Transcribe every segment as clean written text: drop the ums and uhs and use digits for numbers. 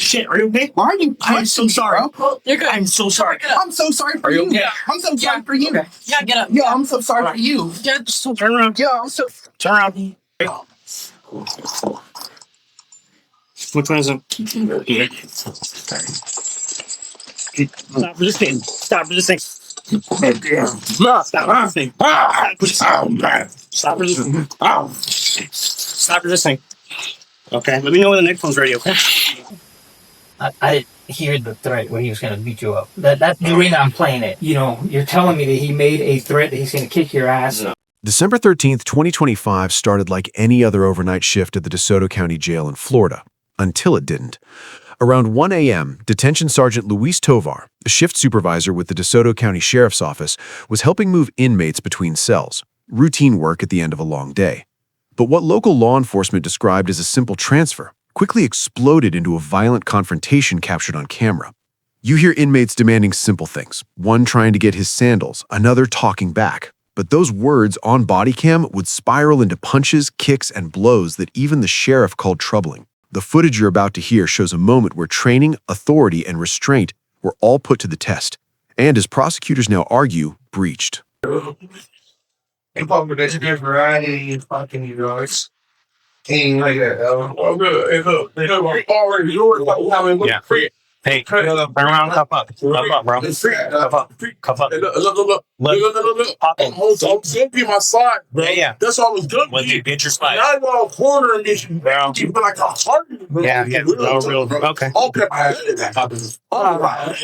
Shit, are you okay? Why are you I'm so sorry. bro? You're good. I'm so sorry. I'm so sorry for Are you you. okay? I'm so sorry for you. Yeah, get up. Yeah, I'm so sorry for you. Yeah, just turn around. Yeah, I'm so... Turn around. Which one is it? Yeah. Stop resisting. Stop resisting. No, stop resisting. Stop resisting. Stop resisting. Okay, let me know when the next one's ready, okay? I didn't hear the threat when he was going to beat you up. That's the reason I'm playing it. You know, you're telling me that he made a threat that he's going to kick your ass. No. December 13th, 2025 started like any other overnight shift at the DeSoto County Jail in Florida, until it didn't. Around 1 a.m., Detention Sergeant Luis Tovar, a shift supervisor with the DeSoto County Sheriff's Office, was helping move inmates between cells, routine work at the end of a long day. But what local law enforcement described as a simple transfer quickly exploded into a violent confrontation captured on camera. You hear inmates demanding simple things, one trying to get his sandals, another talking back. But those words on body cam would spiral into punches, kicks, and blows that even the sheriff called troubling. The footage you're about to hear shows a moment where training, authority, and restraint were all put to the test, and as prosecutors now argue, breached. Yeah. Hey, turn around, cuff up. Cuff up, bro. Cuff up. Cuff up. Look. Pop in. Don't be my side, bro. Yeah. That's all I was good. When you get your spike. Now I go corner and get you down. You be like a heart. Yeah, no real. Okay. Okay. All right.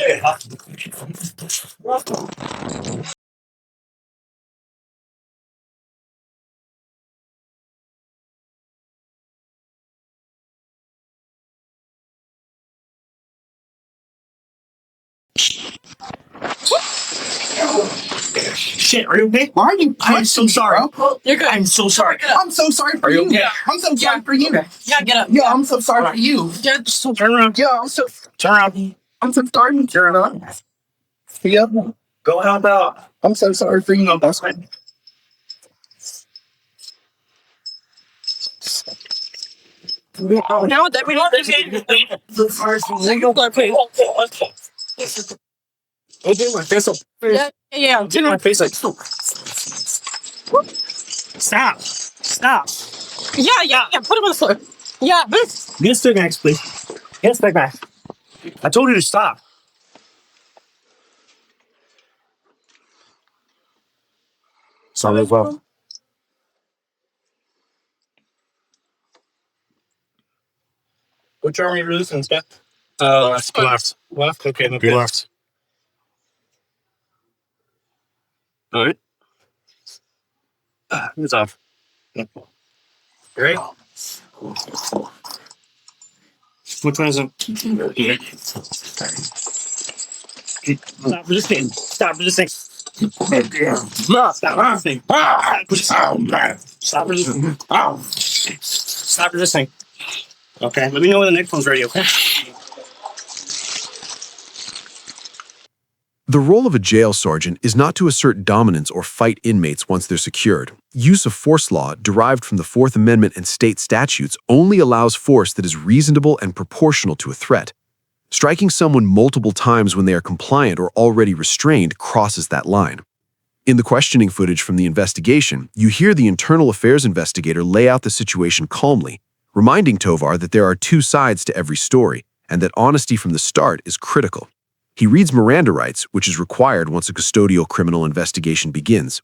Shit, are you okay? Why are you I'm so sorry. bro? You're good. I'm so sorry. I'm so sorry for Are you you. okay? I'm so sorry for you. Yeah, get up. Yeah, I'm so sorry for you. Yeah, just turn around. Yeah, I'm so... Turn around. I'm so sorry for Turn around. you. Go help out. I'm so sorry for you. That's fine. No, that we don't. The first single play. Oh, do my face up. Yeah. Do my face like. Stop. Yeah. Put him on the floor. Yeah. Get a stick max, please. Get a stick max. I told you to stop. Sorry as well. Which arm are you releasing, Scott? Left. Left? Okay, no good. Left. All right. It's off. Ready? Which one is it? Yeah. Stop resisting. Stop resisting. No, stop resisting. Stop resisting. Stop resisting. Okay, let me know when the next one's ready, okay? The role of a jail sergeant is not to assert dominance or fight inmates once they're secured. Use of force law, derived from the Fourth Amendment and state statutes, only allows force that is reasonable and proportional to a threat. Striking someone multiple times when they are compliant or already restrained crosses that line. In the questioning footage from the investigation, you hear the internal affairs investigator lay out the situation calmly, reminding Tovar that there are two sides to every story and that honesty from the start is critical. He reads Miranda rights, which is required once a custodial criminal investigation begins.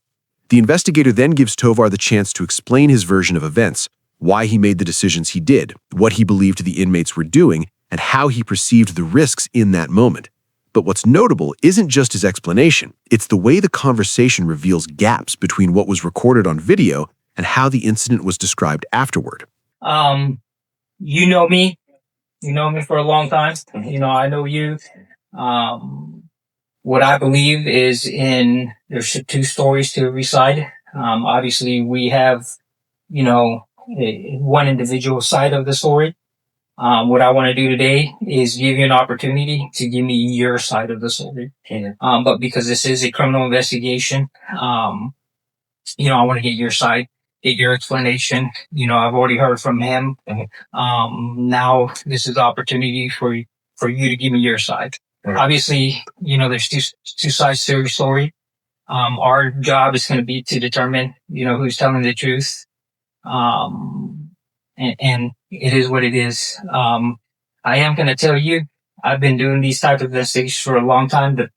The investigator then gives Tovar the chance to explain his version of events, why he made the decisions he did, what he believed the inmates were doing, and how he perceived the risks in that moment. But what's notable isn't just his explanation, it's the way the conversation reveals gaps between what was recorded on video and how the incident was described afterward. You know me. You know me for a long time. You know, I know you. What I believe is there's two stories to every side. Obviously we have, one individual side of the story. What I want to do today is give you an opportunity to give me your side of the story. But because this is a criminal investigation, I want to get your side. get your explanation. I've already heard from him. Now this is the opportunity for you to give me your side. Right. Obviously, there's two sides to every story. Our job is going to be to determine, who's telling the truth. And it is what it is. I am going to tell you, I've been doing these type of investigations for a long time. The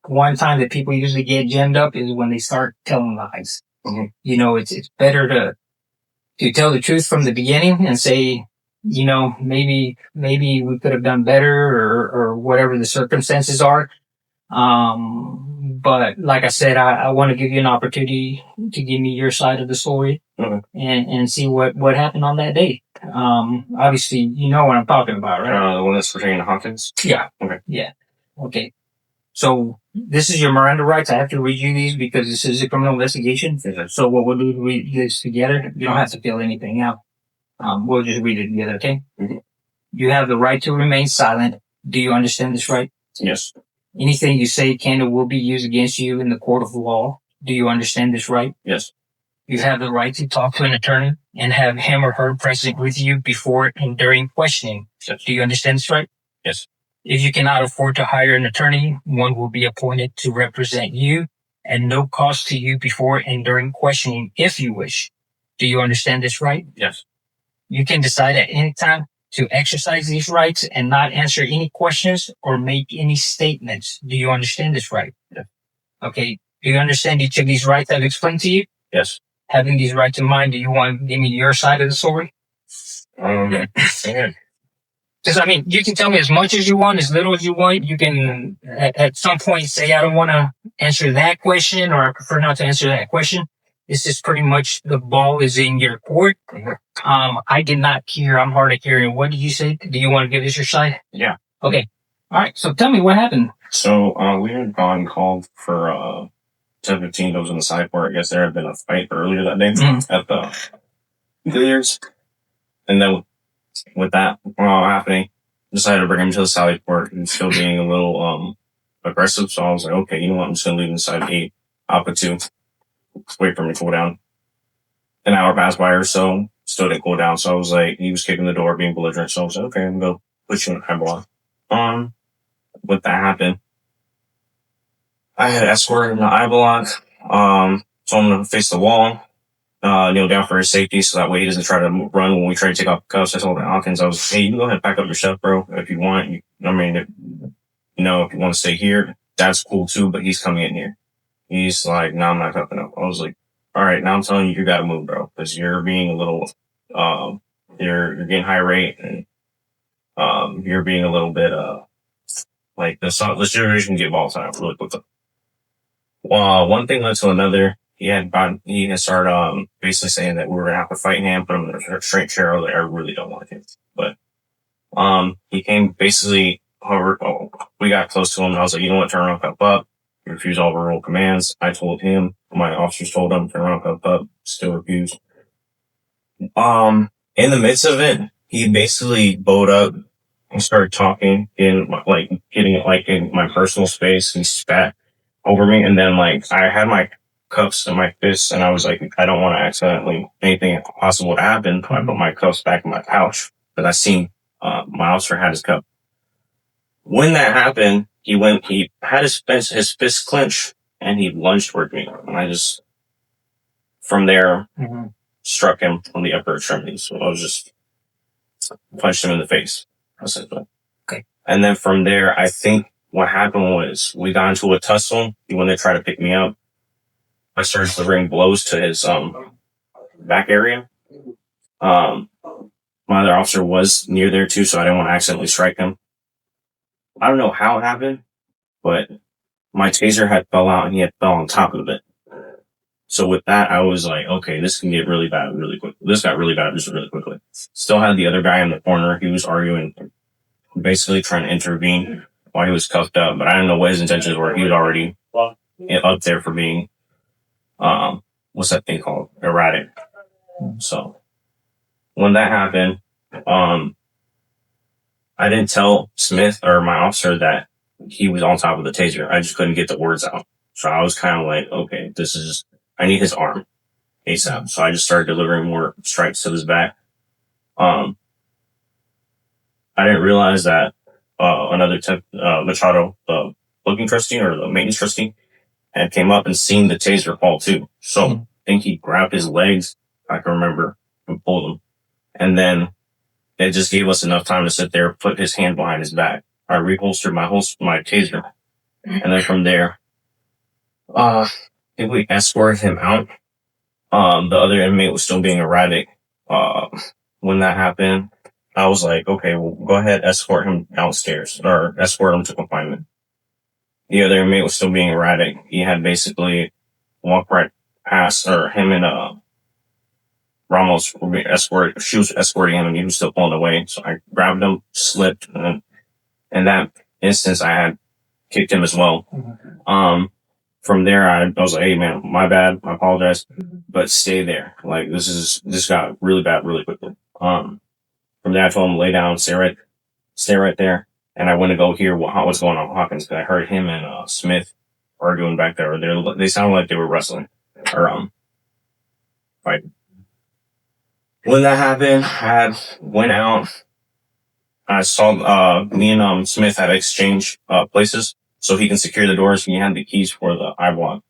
one time that people usually get jammed up is when they start telling lies. Mm-hmm. It's better to tell the truth from the beginning and say, maybe we could have done better or whatever the circumstances are. But like I said, I want to give you an opportunity to give me your side of the story. Okay. And see what happened on that day. Obviously, you know what I'm talking about, right? The one that's pertaining to Hawkins? Yeah. Okay. Yeah. Okay. So this is your Miranda rights. I have to read you these because this is a criminal investigation. Yes. So what we'll do is read this together. You don't have to fill anything out. We'll just read it together, okay? Mm-hmm. You have the right to remain silent. Do you understand this right? Yes. Anything you say can or will be used against you in the court of law. Do you understand this right? Yes. You have the right to talk to an attorney and have him or her present with you before and during questioning. Yes. Do you understand this right? Yes. If you cannot afford to hire an attorney, one will be appointed to represent you at no cost to you before and during questioning if you wish. Do you understand this right? Yes. You can decide at any time to exercise these rights and not answer any questions or make any statements. Do you understand this right? Yes. Okay. Do you understand each of these rights I've explained to you? Yes. Having these rights in mind, do you want to give me your side of the story? Yeah. Because, you can tell me as much as you want, as little as you want. You can, at some point, say, I don't want to answer that question, or I prefer not to answer that question. This is pretty much the ball is in your court. I did not hear. I'm hard of hearing. What did you say? Do you want to give us your side? Yeah. Okay. All right. So tell me what happened. So, we had gone called for, 10:15. I was on the side port. I guess there had been a fight earlier that day at the billiards. And then with that happening, decided to bring him to the sally port and still being a little aggressive. So I was like, okay, you know what? I'm just going to leave him inside 8, Alpha 2. Wait for him to cool down. An hour passed by or so, still didn't cool down. So I was like, he was kicking the door, being belligerent. So I was like, okay, I'm going to put you in a eyeball. With that happened, I had escorted in the eye block. Told him to face the wall, kneel down for his safety, so that way he doesn't try to run when we try to take off the cuffs. I told Hawkins, I was, hey, you can go ahead and pack up your stuff, bro, if you want. If you want to stay here, that's cool too, but he's coming in here. He's like, no, I'm not cuffing up. I was like, all right, now I'm telling you, you gotta move, bro, because you're being a little, you're getting high rate, and you're being a little bit, like the situation can get volatile really quickly. One thing led to another. He had started basically saying that we were gonna have to fight him, put him in a straight chair. I was like, I really don't want to. But he came basically. We got close to him, and I was like, you know what, turn around, cuff up. He refused all overrule commands. I told him, my officers told him, turn around, cuff up. Still refused. In the midst of it, he basically bowed up and started talking getting in my personal space. He spat over me, and then I had my cuffs in my fists, and I was like, I don't want to accidentally anything possible to happen. So I put my cuffs back in my pouch, but I seen my officer had his cuff. When that happened, he had his fist clenched, and he lunged toward me, and I just from there struck him on the upper extremity. So I was just punched him in the face. Okay. And then from there, I think what happened was we got into a tussle. When they tried to pick me up, I started delivering blows to his back area. My other officer was near there too, so I didn't want to accidentally strike him. I don't know how it happened, but my taser had fell out and he had fell on top of it. So with that, I was like, okay, this can get really bad really quick. This got really bad just really quickly. Still had the other guy in the corner. He was arguing, basically trying to intervene while he was cuffed up, but I didn't know what his intentions were. He was already up there for being, what's that thing called? Erratic. So when that happened, I didn't tell Smith or my officer that he was on top of the taser. I just couldn't get the words out. So I was kind of like, okay, I need his arm. ASAP. So I just started delivering more strikes to his back. I didn't realize that another Machado, the booking trustee or the maintenance trustee, had came up and seen the taser fall too. So I think he grabbed his legs, I can remember, and pulled him. And then it just gave us enough time to sit there, put his hand behind his back. I reholstered my taser. And then from there, I think we escorted him out. The other inmate was still being erratic. When that happened, I was like, okay, well, go ahead, escort him downstairs or escort him to confinement. The other inmate was still being erratic. He had basically walked right past, or him and Ramos were being escorted. She was escorting him and he was still pulling away. So I grabbed him, slipped, and then in that instance, I had kicked him as well. From there, I was like, hey man, my bad. I apologize, but stay there. Like this got really bad really quickly. From there, I told him lay down, stay right there. And I went to go hear what's going on with Hawkins, because I heard him and Smith arguing back there. They sounded like they were wrestling or fighting. When that happened, I went out. I saw me and Smith had exchanged places so he can secure the doors. He had the keys for the I-block.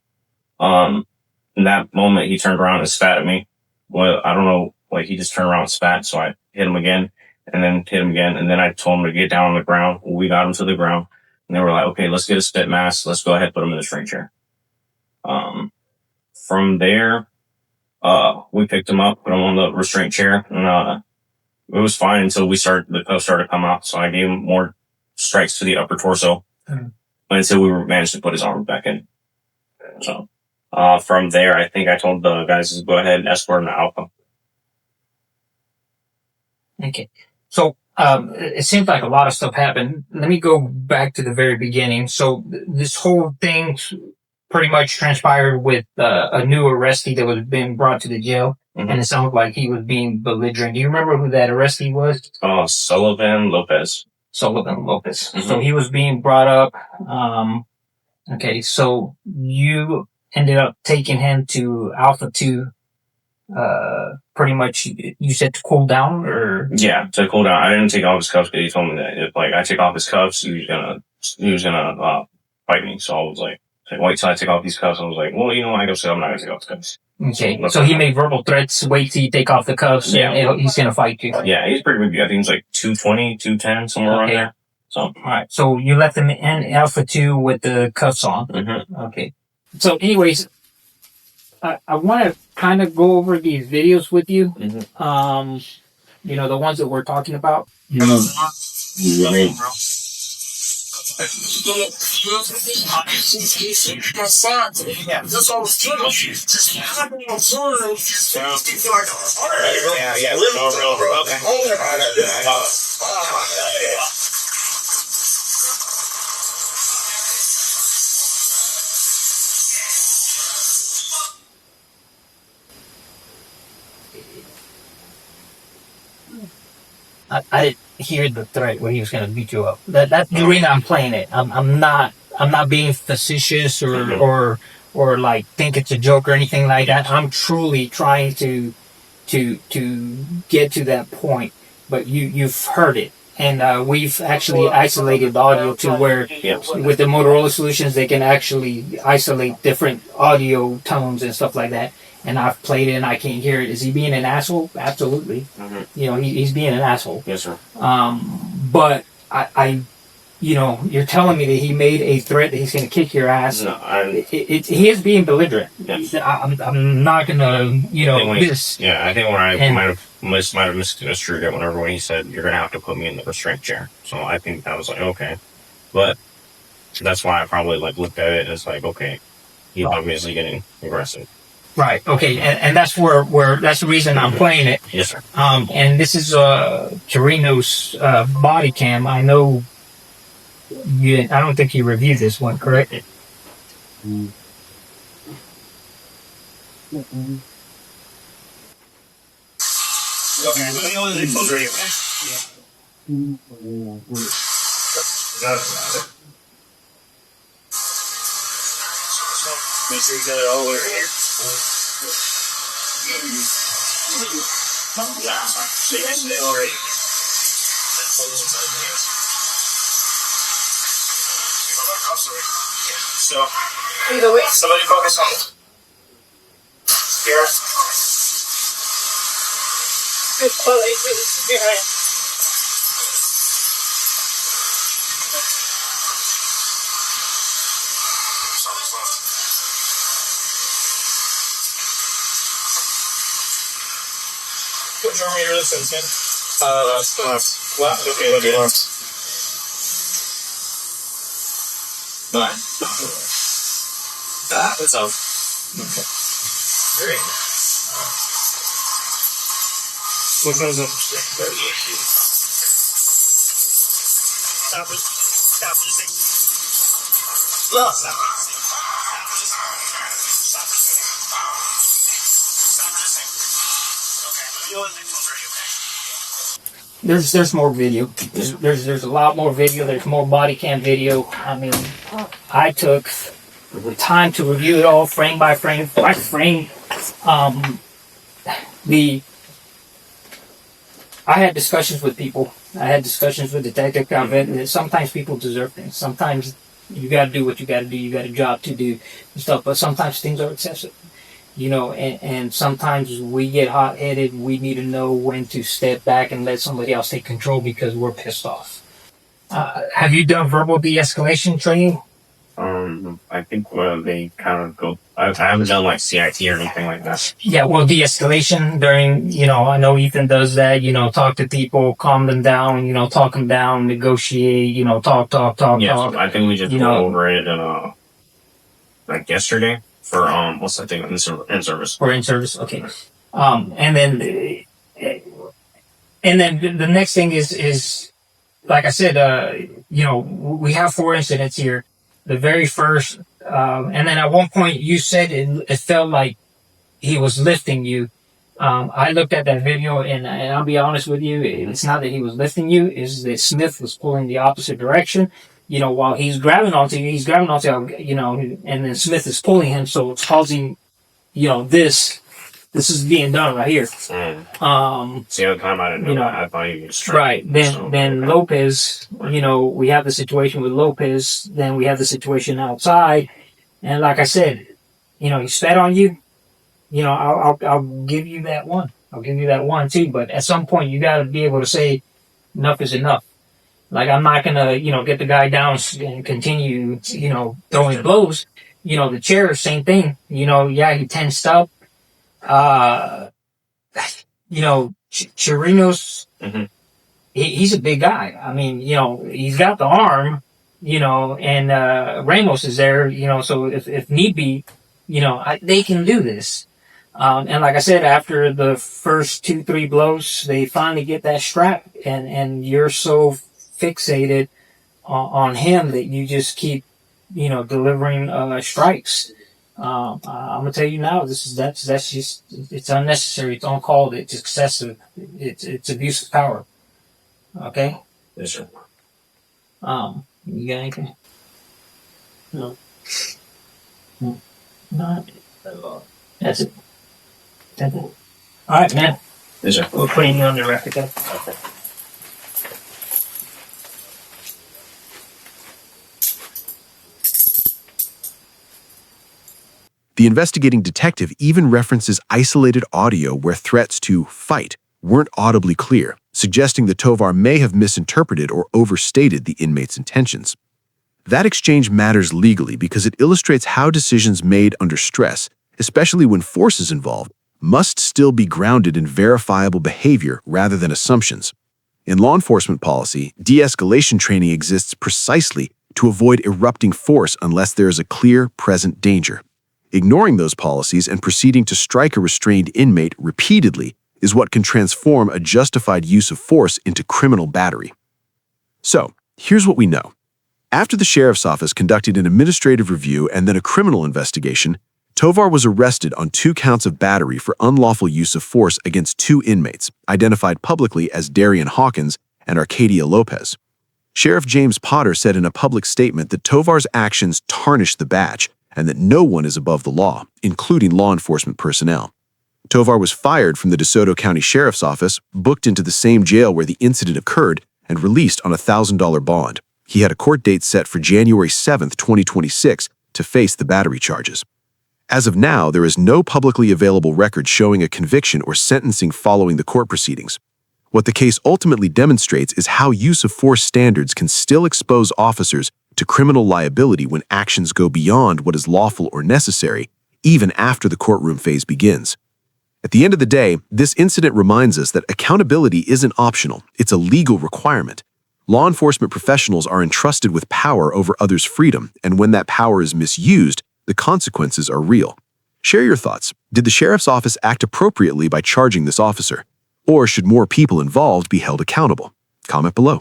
In that moment, he turned around and spat at me. Well, I don't know, like he just turned around and spat. So I hit him again and then hit him again. And then I told him to get down on the ground. We got him to the ground and they were like, okay, let's get a spit mask. Let's go ahead and put him in the restraint chair. From there, we picked him up, put him on the restraint chair, and it was fine until the cuffs started to come out. So I gave him more strikes to the upper torso until we managed to put his arm back in. So, from there, I think I told the guys to go ahead and escort him to Alpha. Okay. So, it seems like a lot of stuff happened. Let me go back to the very beginning. So this whole thing pretty much transpired with a new arrestee that was being brought to the jail. Mm-hmm. And it sounded like he was being belligerent. Do you remember who that arrestee was? Sullivan Lopez. Mm-hmm. So he was being brought up. Okay, so you ended up taking him to Alpha 2. Pretty much, you said to cool down, or? Yeah, to cool down. I didn't take off his cuffs because he told me that if I take off his cuffs, he was gonna fight me. So I was like, wait till I take off these cuffs. I was like, well, I go say I'm not gonna take off the cuffs. Okay, so he made verbal threats, wait till you take off the cuffs, and he's gonna fight you. Yeah, he's pretty big. I think he's like 220, 210, somewhere around there. So, alright. So you left him in Alpha 2 with the cuffs on. Mm-hmm. Okay. So anyways, I want to kind of go over these videos with you. Mm-hmm. The ones that we're talking about. I didn't hear the threat where he was going to beat you up. That's the reason I'm playing it. I'm not being facetious or like think it's a joke or anything like that. I'm truly trying to get to that point. But you've heard it. And we've actually isolated the audio to where with the Motorola solutions they can actually isolate different audio tones and stuff like that. And I've played it and I can't hear it. Is he being an asshole? Absolutely. Mm-hmm. He's being an asshole. Yes, sir. But I you're telling me that he made a threat that he's going to kick your ass. No, he is being belligerent. Yes. I'm not going to, this. Yeah, I think when I might have misconstrued it when he said, you're going to have to put me in the restraint chair. So I think that was like, okay. But that's why I probably looked at it as like, okay, he's obviously getting aggressive. Right. Okay. And that's where that's the reason I'm playing it. Yes, sir. And this is Torino's body cam. I know I don't think you reviewed this one, correct? Mm-hmm. Make sure you got it all over here. So, either way, somebody focus on here. Which arm are you listening to? Left. Left. Okay, let's do left. Nine. That was up. Okay. Great. Which one's up? Stop it. Stop it. Look. There's more video. There's a lot more video. There's more body cam video. I mean, I took the time to review it all frame by frame. I framed I had discussions with people. I had discussions with detective convent. Sometimes people deserve things. Sometimes you got to do what you got to do. You got a job to do and stuff. But sometimes things are excessive. You know, and sometimes we get hot-headed. We need to know when to step back and let somebody else take control because we're pissed off. Have you done verbal de-escalation training? I think they kind of go. I haven't done like CIT or anything like that. Yeah, well, de-escalation during, you know, I know Ethan does that. You know, talk to people, calm them down. You know, talk them down, negotiate. You know, talk. Yeah, talk. so I think we just went over it like yesterday. For what's that thing in service? For in service, okay. And then the next thing is like I said, you know, we have 4 incidents here. The very first, and then at one point you said it felt like he was lifting you. I looked at that video and I'll be honest with you, it's not that he was lifting you, it's that Smith was pulling the opposite direction. You know, while he's grabbing onto you, you know, and then Smith is pulling him, so it's causing, you know, this is being done right here. See, the other time I didn't know, that. I thought he was right. Then Lopez, you know, we have the situation with Lopez, then we have the situation outside, and like I said, you know, he spat on you, you know, I'll give you that one. I'll give you that one too, but at some point you gotta be able to say, enough is enough. Like, I'm not gonna, you know, get the guy down and continue, you know, throwing blows. You know, the chair, same thing. You know, yeah, he tensed up. You know, Chirinos, he's a big guy. I mean, you know, he's got the arm, you know, and Ramos is there, you know, so if need be, you know, they can do this. And like I said, after the first 2-3 blows, they finally get that strap, and you're so fixated on him that you just keep, you know, delivering strikes. I'm gonna tell you now, that's just, it's unnecessary, it's uncalled, it's excessive, it's abuse of power. Okay? Yes, sir. You got anything? No. Not. That's it. That's it. All right, man. Yes, sir. We're putting you on the record. Okay. The investigating detective even references isolated audio where threats to fight weren't audibly clear, suggesting that Tovar may have misinterpreted or overstated the inmate's intentions. That exchange matters legally because it illustrates how decisions made under stress, especially when force is involved, must still be grounded in verifiable behavior rather than assumptions. In law enforcement policy, de-escalation training exists precisely to avoid erupting force unless there is a clear, present danger. Ignoring those policies and proceeding to strike a restrained inmate repeatedly is what can transform a justified use of force into criminal battery. So, here's what we know. After the sheriff's office conducted an administrative review and then a criminal investigation, Tovar was arrested on 2 counts of battery for unlawful use of force against 2 inmates, identified publicly as Darian Hawkins and Arcadia Lopez. Sheriff James Potter said in a public statement that Tovar's actions tarnished the badge and that no one is above the law, including law enforcement personnel. Tovar was fired from the DeSoto County Sheriff's Office, booked into the same jail where the incident occurred, and released on a $1,000 bond. He had a court date set for January 7, 2026, to face the battery charges. As of now, there is no publicly available record showing a conviction or sentencing following the court proceedings. What the case ultimately demonstrates is how use of force standards can still expose officers to criminal liability when actions go beyond what is lawful or necessary, even after the courtroom phase begins. At the end of the day, this incident reminds us that accountability isn't optional, it's a legal requirement. Law enforcement professionals are entrusted with power over others' freedom, and when that power is misused, the consequences are real. Share your thoughts. Did the sheriff's office act appropriately by charging this officer? Or should more people involved be held accountable? Comment below.